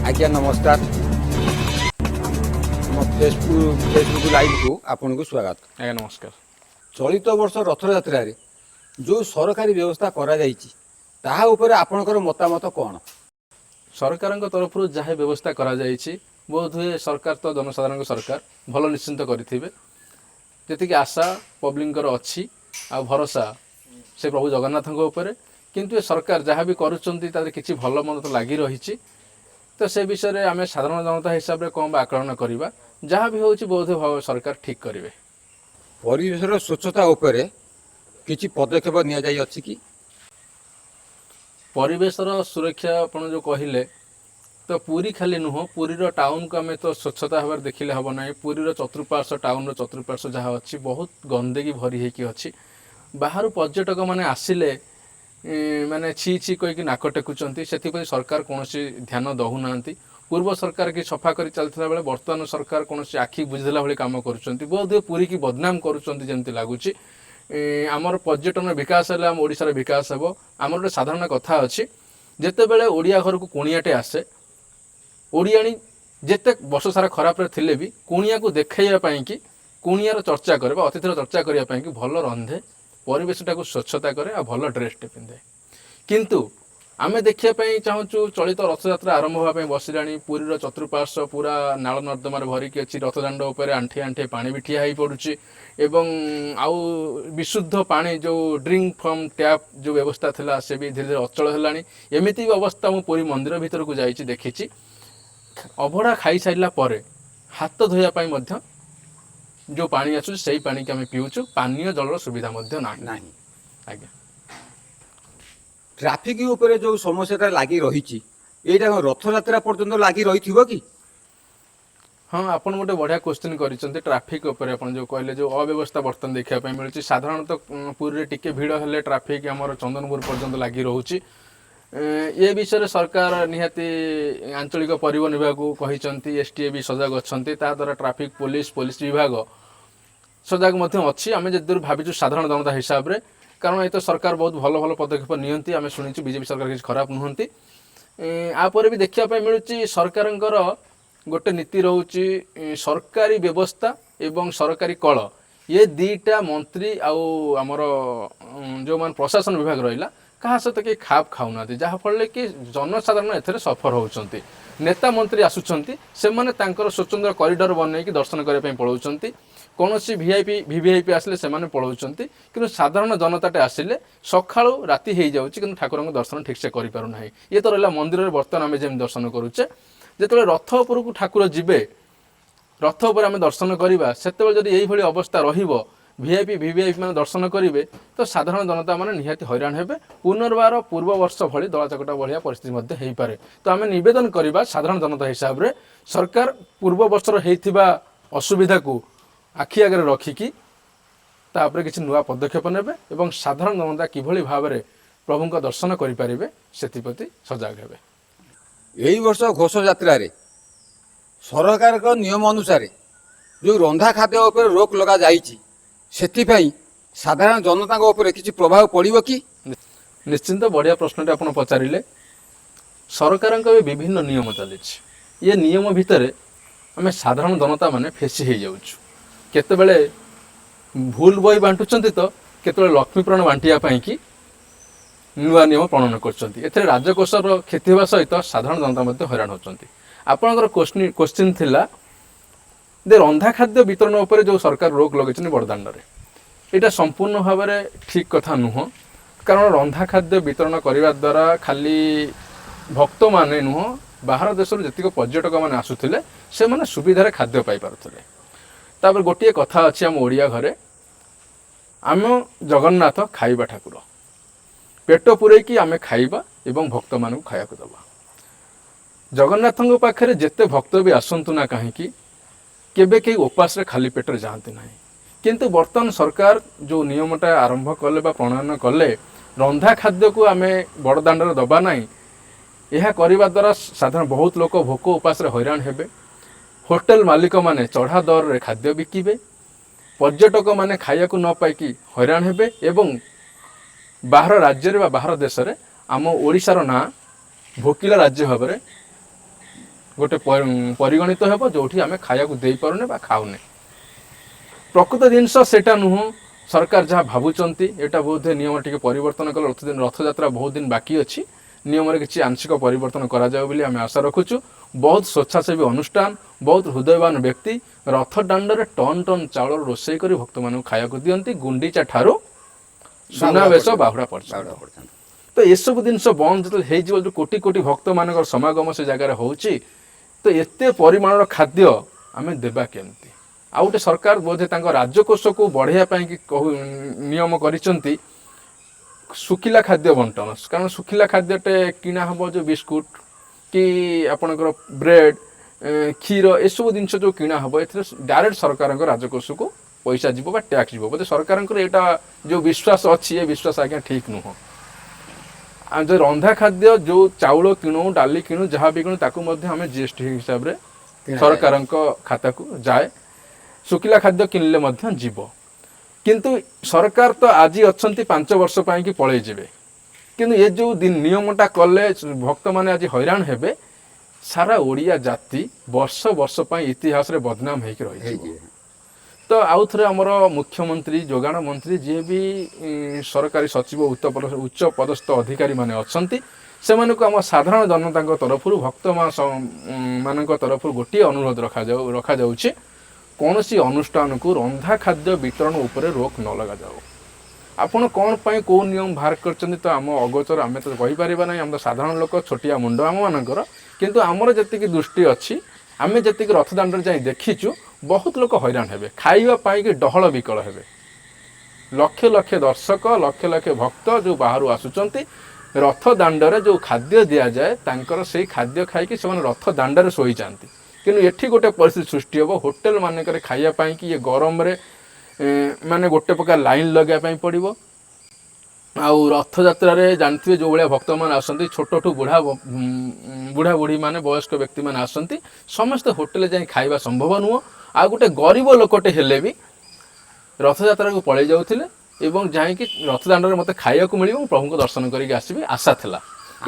आज्ञा नमस्कार। Facebook live को आपन को स्वागत। आज्ञा नमस्कार। चलित वर्ष रथ यात्रा रे जो सरकारी व्यवस्था करा जायछि ताहा ऊपर आपनकर मतामत कोन? सरकार तरफ जहाँ व्यवस्था करा जायछि बोध हुए सरकार तो जनसाधारण सरकार भल निश्चिंत करेंगे जी आशा पब्लिक अच्छी आ भरोसा से प्रभु जगन्नाथ ऊपर किंतु ये सरकार जहाँ भी करुँच किसी भल मंद तो लगी रही तो से विषय में आम साधारण जनता हिसाब से कौन आकलन करवा जहाँ भी होची बोध हुए सरकार ठीक करेंगे। परिवेशर स्वच्छता ऊपर किसी पदक्षेप निया जाय अछि कि? परिवेशर सुरक्षा आपन जो कहले तो पुरी खाली नुह पुरीर टाउन को आम तो स्वच्छता हबार देखिले हम ना। पुरीर चतुर्पार्श्व टाउन चतुर्पार्श्व जहाँ अच्छी बहुत गंदगी भरी होकी अच्छी। बाहर पर्यटक मैंने आसिले माने छी छी कहीकि नाक टेकुंट से सरकार कौन ध्यान दौना। पूर्व सरकार की सफा कर चलता बेले बर्तमान सरकार कौन आखि बुझेला भाई कम कर बहुत पुरी की बदनाम करमती लगुच। आमर पर्यटन विकास है आम ओडिशार विकास हे। आमर गोटे साधारण कथा अच्छी जिते बड़े ओडिया घर को कुणियाटे आसे ओडियाणी जिते वर्ष सारा खराब थिले भी कुणिया को देखाइबा कि कुणियार चर्चा करे अतिथि चर्चा करने कि भल रंधे परिवेशटा को स्वच्छता करे आ भल ड्रेसटे पिंधे। किंतु आमे देखापी चाहूँ चलित रथयात्रा आरंभ होगा बसला पुरीर चतुर्पार्श्व पूरा नाल नर्दमार भरिकी अच्छी रथदाण्ड उपर आंठे आंठे पानी भी ठिया पड़ुची एवं आउ विशुद्ध पानी जो ड्रिंक फ्रॉम टैप जो व्यवस्था थिला से भी धीरे धीरे अचल है। एमती भी अवस्था मु पुरी मंदिर भीतर को जाइए देखी अभड़ा खाई सारा पर हाथ धोया जो पानी आसुच से पानी की आम पीऊँ पानीय जलर सुविधा नहीं। आज्ञा ट्राफिक ऊपर जो समस्या लगी रही रथ यात्रा पर्यंत लगी रही कि? हाँ आपन गोटे बढ़िया क्वेश्चन कर ट्राफिक उपर आप जो कहले जो अव्यवस्था बर्तमान देखा मिलूँ साधारणतः पुरी टिके भिड़ हेले ट्राफिक आमर चंदनपुर पर्यंत लगी रोचे। ये विषय में सरकार निहाती आंचलिक परिवहन विभाग को कहते एसटीए भी सजग अच्छा द्वारा ट्राफिक पुलिस विभाग सजग अच्छी। आम जो दूर भावुँ साधारण जनता हिसाब से कारण ये तो सरकार बहुत भल भल पदक्षेप नियंती आम शुणु बीजेपी सरकार किसी खराब नुहति। आपर भी देखापी मिलूँ सरकार गोटे नीति रोचे सरकारी व्यवस्था एवं सरकारी कल ये दीटा मंत्री आमर जो मान प्रशासन विभाग रहा क्या सहित कि खाप खाऊना जहाँफल कि जनसाधारण एथेर सफर होती। नेता मंत्री आसुंच से स्वतंत्र कॉरिडोर बनईकि दर्शन करने पलाउं कौन सी वीवीआईपी आसिले से पलाउंट कि साधारण जनताटे आसिले सका राति हो जाऊँगी कि ठाकुर दर्शन ठीक से करना। ये तो रहा मंदिर में बर्तमान आम जमी दर्शन करुचे जो रथ उपर को ठाकुर जीवे रथ उपर आम दर्शन करवा से यही अवस्था वीआईपी वीवीआईपी मैंने दर्शन करेंगे तो साधारण जनता मैंने निहाती हैरान हेबे। पुनर्बार पूर्व वर्ष भली दला चकटा भाया परिस्थिति हो पारे। तो आम नवेदन करवा साधारण जनता हिसाब से सरकार पूर्व वर्षर होता असुविधा को आखि आगे रखिकी तापर किसी नुआ पदक्षेप नेबे एवं साधारण जनता किभली भाव में प्रभु का दर्शन करें से सजग हेबे। यही वर्ष घोष यात्रा रे सरकार का नियम अनुसार जो रंधा खाद्य उपर रोक लगा जाइछि सेतिपई साधारण जनता उपर किसी प्रभाव पड़ो कि? निश्चिंत बढ़िया प्रश्नटे आप पचारे। सरकार भी विभिन्न नियम चली ये नियम भितर आम साधारण जनता माने फेसी हो जाऊँ केतबेले भूल बही बांटुंट तो केतबेले लक्ष्मीपुराण बांटियापाई कि नुआ नियम प्रणयन कर राजकोषर क्षति होगा सहित साधारण जनता हैरान होती। आपणकर क्वेश्चन थिला दे रंधा खाद्य वितरण उपर जो सरकार रोक लगे बड़दाण्ड यहाँ संपूर्ण भाव में ठीक कथा नुह। कारण रंधा खाद्य वितरण करने द्वारा खाली भक्त माने नुह बाहर देश जी पर्यटक मैंने आसुले से मैंने सुविधार खाद्य पाई पारुले। तापर गोटे कथा अच्छी आम ओडिया घरे आम जगन्नाथ खाइबा ठाकुर पेट पूरेकी आम खाइबा एवं भक्त मानू खाया दबा। जगन्नाथ पाखे जिते भक्त भी आसतु ना कहीं केबे कई उपास खाली पेटर जाती ना। किंतु बर्तमान सरकार जो नियमटा आरंभ कले प्रणयन कले रंधा खाद्य को आम बड़दाण्ड दबा ना यह करने द्वारा साधारण बहुत लोग भोक उपास हैरान हेबे। होटेल मालिक माने चढ़ा दर रे खाद्य बिकिबे पर्यटक माने खाया न पाई हैरान हेबे एवं बाहर राज्य बाहर देश में आम ओडिशार ना भोकिला राज्य भाव में ଗୋଟେ ପରିଗଣିତ ହେବ ଯୋଉଠି ଆମେ ଖାଇବାକୁ ଦେଇପାରୁନେ ବା ଖାଉନେ। ପ୍ରକୃତ ଜିନିଷ ସେଟା ନୁହଁ। ସରକାର ଯାହା ଭାବୁଛନ୍ତି ଏଇଟା ବୋଧହୁଏ ନିୟମ ଟିକେ ପରିବର୍ତ୍ତନ କଲେ ରଥଯାତ୍ରା ବହୁତ ଦିନ ବାକି ଅଛି, ନିୟମରେ କିଛି ଆଂଶିକ ପରିବର୍ତ୍ତନ କରାଯାଉ ବୋଲି ଆମେ ଆଶା ରଖୁଛୁ। ବହୁତ ସ୍ୱେଚ୍ଛାସେବୀ ଅନୁଷ୍ଠାନ, ବହୁତ ହୃଦୟବାନ ବ୍ୟକ୍ତି ରଥ ଦାଣ୍ଡରେ ଟନ୍ ଟନ୍ ଚାଉଳ ରୋଷେଇ କରି ଭକ୍ତମାନଙ୍କୁ ଖାଇବାକୁ ଦିଅନ୍ତି ଗୁଣ୍ଡିଚା ଠାରୁ ସୁନାବେଶ ବାହୁଡ଼ା ପର୍ଯ୍ୟନ୍ତ। ତ ଏସବୁ ଜିନିଷ ବନ୍ଦ ଯେତେବେଳେ ହେଇଯିବ, ଯେଉଁ କୋଟି କୋଟି ଭକ୍ତମାନଙ୍କର ସମାଗମ ସେ ଜାଗାରେ ହେଉଛି, ତ ଏତେ ପରିମାଣର ଖାଦ୍ୟ ଆମେ ଦେବା କେମିତି? ଆଉ ଗୋଟେ ସରକାର ବୋଧେ ତାଙ୍କ ରାଜକୋଷକୁ ବଢ଼େଇବା ପାଇଁ ନିୟମ କରିଛନ୍ତି ଶୁଖିଲା ଖାଦ୍ୟ ବଣ୍ଟନ। କାରଣ ଶୁଖିଲା ଖାଦ୍ୟଟେ କିଣା ହେବ ଯେଉଁ ବିସ୍କୁଟ କି ଆପଣଙ୍କର ବ୍ରେଡ୍, କ୍ଷୀର, ଏସବୁ ଜିନିଷ ଯେଉଁ କିଣା ହେବ ଏଥିରେ ଡାଇରେକ୍ଟ ସରକାରଙ୍କ ରାଜକୋଷକୁ ପଇସା ଯିବ ବା ଟ୍ୟାକ୍ସ ଯିବ। ବୋଧେ ସରକାରଙ୍କର ଏଇଟା ଯେଉଁ ବିଶ୍ୱାସ ଅଛି, ଏ ବିଶ୍ୱାସ ଆଜ୍ଞା ଠିକ୍ ନୁହଁ। ଆଉ ଯେଉଁ ରନ୍ଧା ଖାଦ୍ୟ, ଯେଉଁ ଚାଉଳ କିଣୁ, ଡାଲି କିଣୁ, ଯାହା ବି କିଣୁ, ତାକୁ ମଧ୍ୟ ଆମେ GST ହିସାବରେ ସରକାରଙ୍କ ଖାତାକୁ ଯାଏ। ଶୁଖିଲା ଖାଦ୍ୟ କିଣିଲେ ମଧ୍ୟ ଯିବ। କିନ୍ତୁ ସରକାର ତ ଆଜି ଅଛନ୍ତି 5 ବର୍ଷ ପାଇଁକି ପଳେଇ ଯିବେ, କିନ୍ତୁ ଏ ଯେଉଁ ନିୟମଟା କଲେ ଭକ୍ତମାନେ ଆଜି ହଇରାଣ ହେବେ, ସାରା ଓଡ଼ିଆ ଜାତି ବର୍ଷ ବର୍ଷ ପାଇଁ ଇତିହାସରେ ବଦନାମ ହେଇକି ରହିଯିବ। ତ ଆଉ ଥରେ ଆମର ମୁଖ୍ୟମନ୍ତ୍ରୀ, ଯୋଗାଣ ମନ୍ତ୍ରୀ, ଯିଏ ବି ସରକାରୀ ସଚିବ, ଉଚ୍ଚ ପଦସ୍ଥ ଅଧିକାରୀମାନେ ଅଛନ୍ତି, ସେମାନଙ୍କୁ ଆମ ସାଧାରଣ ଜନତାଙ୍କ ତରଫରୁ, ଭକ୍ତମାନଙ୍କ ତରଫରୁ ଗୋଟିଏ ଅନୁରୋଧ ରଖାଯାଉଛି, କୌଣସି ଅନୁଷ୍ଠାନକୁ ରନ୍ଧା ଖାଦ୍ୟ ବିତରଣ ଉପରେ ରୋକ ନ ଲଗାଯାଉ। ଆପଣ କ'ଣ ପାଇଁ କେଉଁ ନିୟମ ବାହାର କରିଛନ୍ତି ତ ଆମ ଅଗୋଚର, ଆମେ ତ କହିପାରିବା ନାହିଁ। ଆମେ ତ ସାଧାରଣ ଲୋକ, ଛୋଟିଆ ମୁଣ୍ଡ ଆମମାନଙ୍କର। କିନ୍ତୁ ଆମର ଯେତିକି ଦୃଷ୍ଟି ଅଛି, ଆମେ ଯେତିକି ରଥଦାଣ୍ଡରେ ଯାଇ ଦେଖିଛୁ, ବହୁତ ଲୋକ ହଇରାଣ ହେବେ, ଖାଇବା ପାଇଁକି ଡହଳ ବିକଳ ହେବେ। ଲକ୍ଷ ଲକ୍ଷ ଦର୍ଶକ, ଲକ୍ଷ ଲକ୍ଷ ଭକ୍ତ ଯେଉଁ ବାହାରୁ ଆସୁଛନ୍ତି, ରଥ ଦାଣ୍ଡରେ ଯେଉଁ ଖାଦ୍ୟ ଦିଆଯାଏ, ତାଙ୍କର ସେଇ ଖାଦ୍ୟ ଖାଇକି ସେମାନେ ରଥ ଦାଣ୍ଡରେ ଶୋଇଯାଆନ୍ତି। କିନ୍ତୁ ଏଠି ଗୋଟେ ପରିସ୍ଥିତି ସୃଷ୍ଟି ହେବ, ହୋଟେଲ ମାନଙ୍କରେ ଖାଇବା ପାଇଁକି ଏ ଗରମରେ ମାନେ ଗୋଟେ ପ୍ରକାର ଲାଇନ୍ ଲଗାଇବା ପାଇଁ ପଡ଼ିବ। ଆଉ ରଥଯାତ୍ରାରେ ଜାଣିଥିବେ ଯେଉଁ ଭଳିଆ ଭକ୍ତମାନେ ଆସନ୍ତି, ଛୋଟଠୁ ବୁଢ଼ା ବୁଢ଼ୀମାନେ, ବୟସ୍କ ବ୍ୟକ୍ତିମାନେ ଆସନ୍ତି, ସମସ୍ତେ ହୋଟେଲରେ ଯାଇ ଖାଇବା ସମ୍ଭବ ନୁହଁ। ଆଉ ଗୋଟେ ଗରିବ ଲୋକଟେ ହେଲେ ବି ରଥଯାତ୍ରାକୁ ପଳେଇ ଯାଉଥିଲେ ଏବଂ ଯାଇକି ରଥଦାଣ୍ଡରେ ମୋତେ ଖାଇବାକୁ ମିଳିବ, ମୁଁ ପ୍ରଭୁଙ୍କ ଦର୍ଶନ କରିକି ଆସିବି, ଆଶା ଥିଲା।